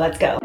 Let's go.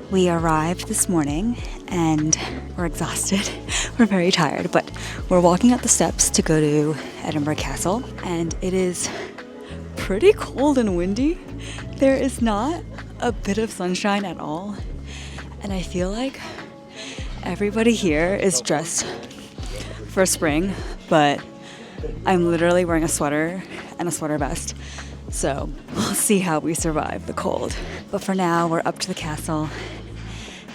We arrived this morning and we're exhausted. We're very tired, but we're walking up the steps to go to Edinburgh Castle, and it is pretty cold and windy. There is not a bit of sunshine at all, and I feel like everybody here is dressed for spring, but I'm literally wearing a sweater and a sweater vest. So we'll see how we survive the cold. But for now, we're up to the castle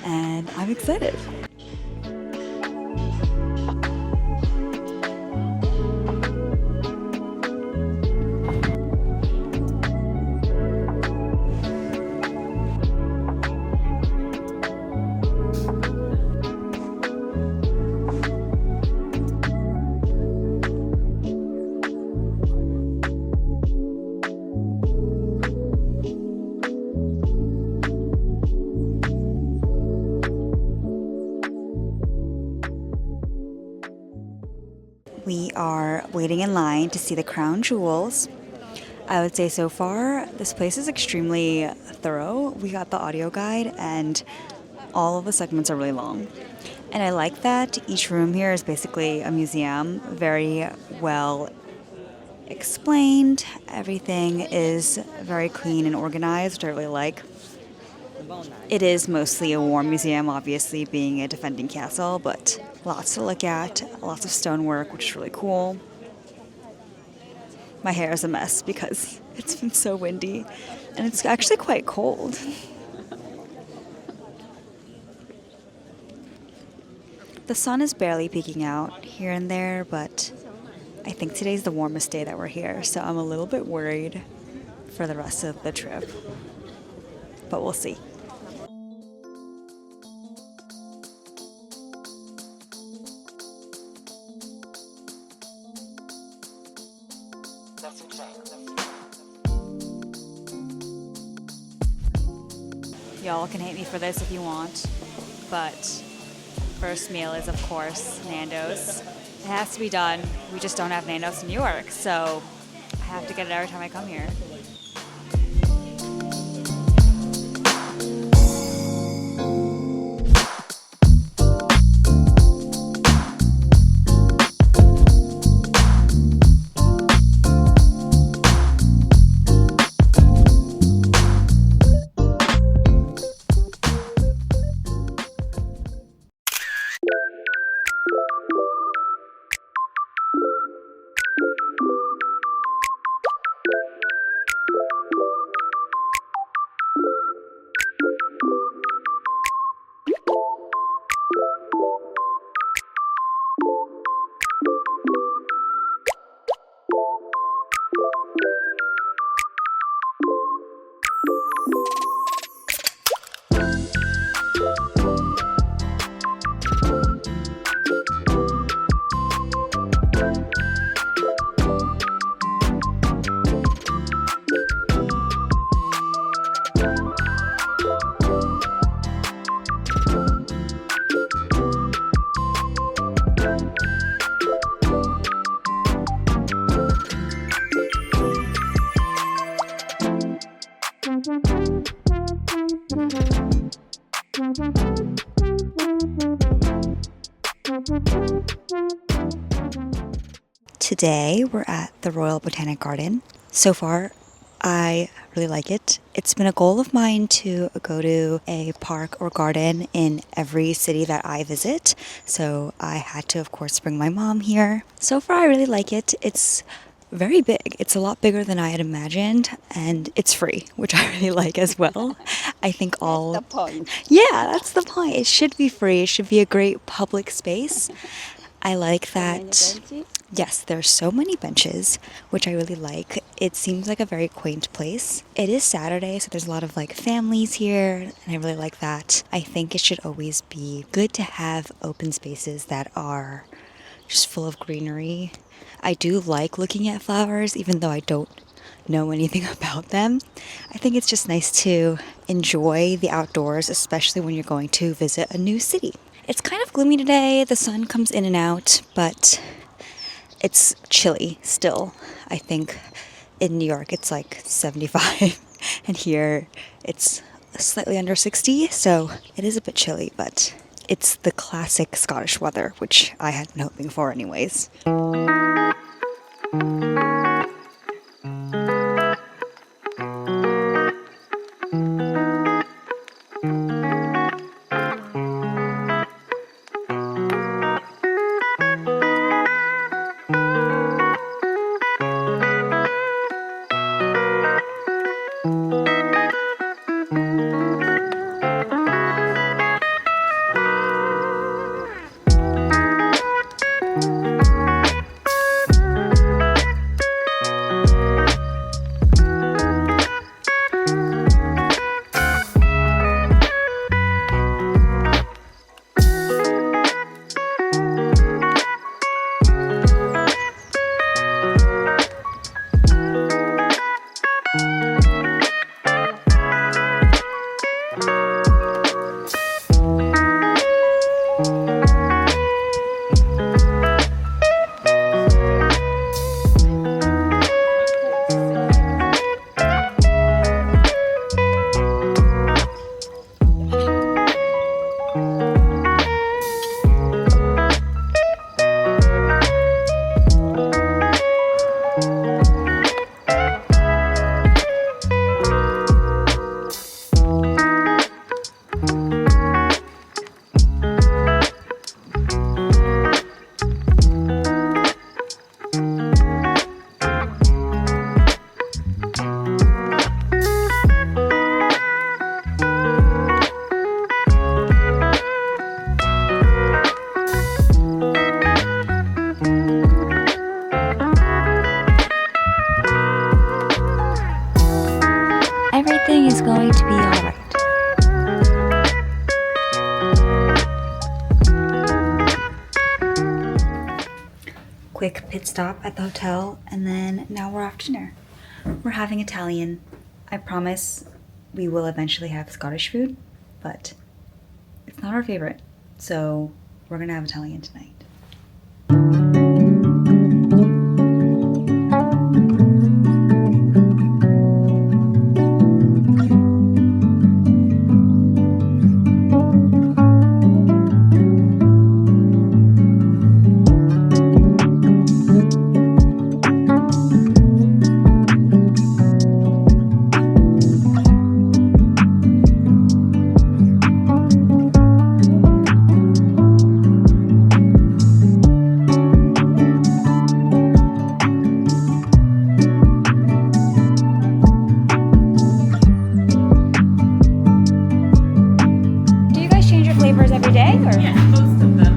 and I'm excited. We are waiting in line to see the crown jewels. I would say so far, this place is extremely thorough. We got the audio guide and all of the segments are really long. And I like that each room here is basically a museum, very well explained. Everything is very clean and organized, which I really like. It is mostly a war museum, obviously being a defending castle, but lots to look at, lots of stonework, which is really cool. My hair is a mess because it's been so windy, and it's actually quite cold. The sun is barely peeking out here and there, but I think today's the warmest day that we're here, so I'm a little bit worried for the rest of the trip, but we'll see. Y'all can hate me for this if you want, but first meal is, of course, Nando's. It has to be done. We just don't have Nando's in New York, so I have to get it every time I come here. Today we're at the Royal Botanic Garden. So far, I really like it. It's been a goal of mine to go to a park or garden in every city that I visit. So I had to, of course, bring my mom here. So far, I really like it. It's very big. It's a lot bigger than I had imagined, and it's free, which I really like as well. I think all... That's the point. Yeah, that's the point. It should be free. It should be a great public space. I like that. Yes, there's so many benches, which I really like. It seems like a very quaint place. It is Saturday, so there's a lot of like families here, and I really like that. I think it should always be good to have open spaces that are just full of greenery. I do like looking at flowers, even though I don't know anything about them. I think it's just nice to enjoy the outdoors, especially when you're going to visit a new city. It's kind of gloomy today. The sun comes in and out, but it's chilly still. I think in New York it's like 75 and here it's slightly under 60, so it is a bit chilly, but it's the classic Scottish weather, which I had been hoping for anyways. Everything is going to be alright. Quick pit stop at the hotel, and then now we're off to dinner. We're having Italian. I promise we will eventually have Scottish food, but it's not our favorite, so we're gonna have Italian tonight. Every day, or? Yeah, most of them.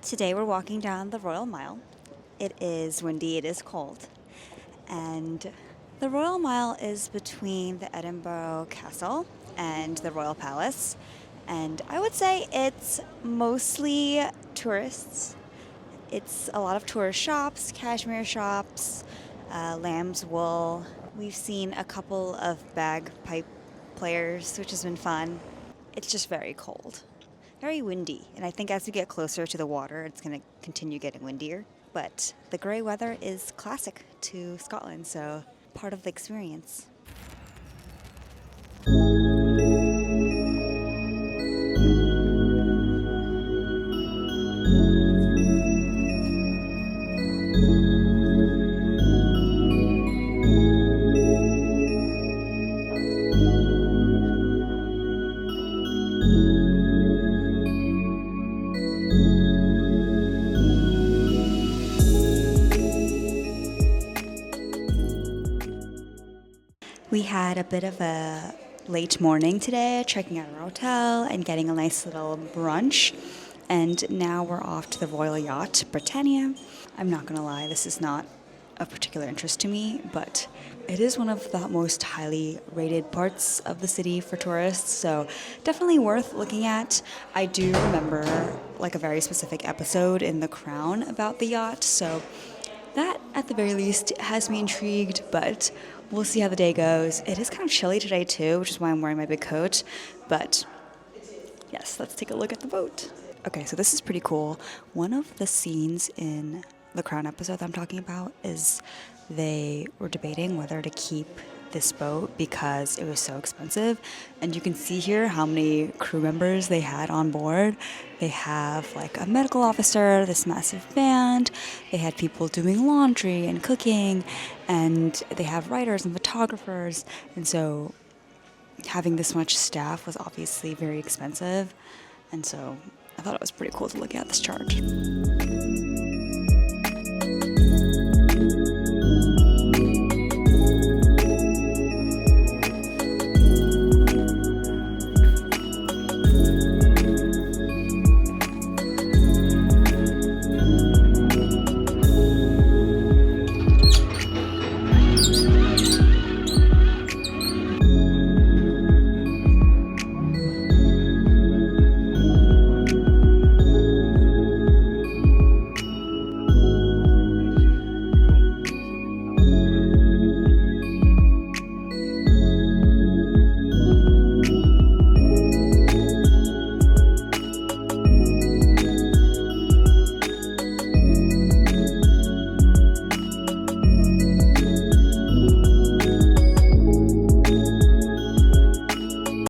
Today we're walking down the Royal Mile. It is windy, it is cold, and the Royal Mile is between the Edinburgh Castle and the Royal Palace, and I would say it's mostly tourists. It's a lot of tourist shops, cashmere shops, lamb's wool. We've seen a couple of bagpipe players, which has been fun. It's just very cold. Very windy, and I think as we get closer to the water, it's going to continue getting windier. But the grey weather is classic to Scotland, so part of the experience. We had a bit of a late morning today, checking out our hotel and getting a nice little brunch. And now we're off to the Royal Yacht, Britannia. I'm not gonna lie, this is not of particular interest to me, but it is one of the most highly rated parts of the city for tourists, so definitely worth looking at. I do remember like a very specific episode in The Crown about the yacht, so that at the very least has me intrigued, but we'll see how the day goes. It is kind of chilly today too, which is why I'm wearing my big coat, but yes, let's take a look at the boat. Okay, so this is pretty cool. One of the scenes in the Crown episode that I'm talking about is they were debating whether to keep this boat because it was so expensive. And you can see here how many crew members they had on board. They have like a medical officer, this massive band, they had people doing laundry and cooking, and they have writers and photographers. And so having this much staff was obviously very expensive. And so I thought it was pretty cool to look at this chart.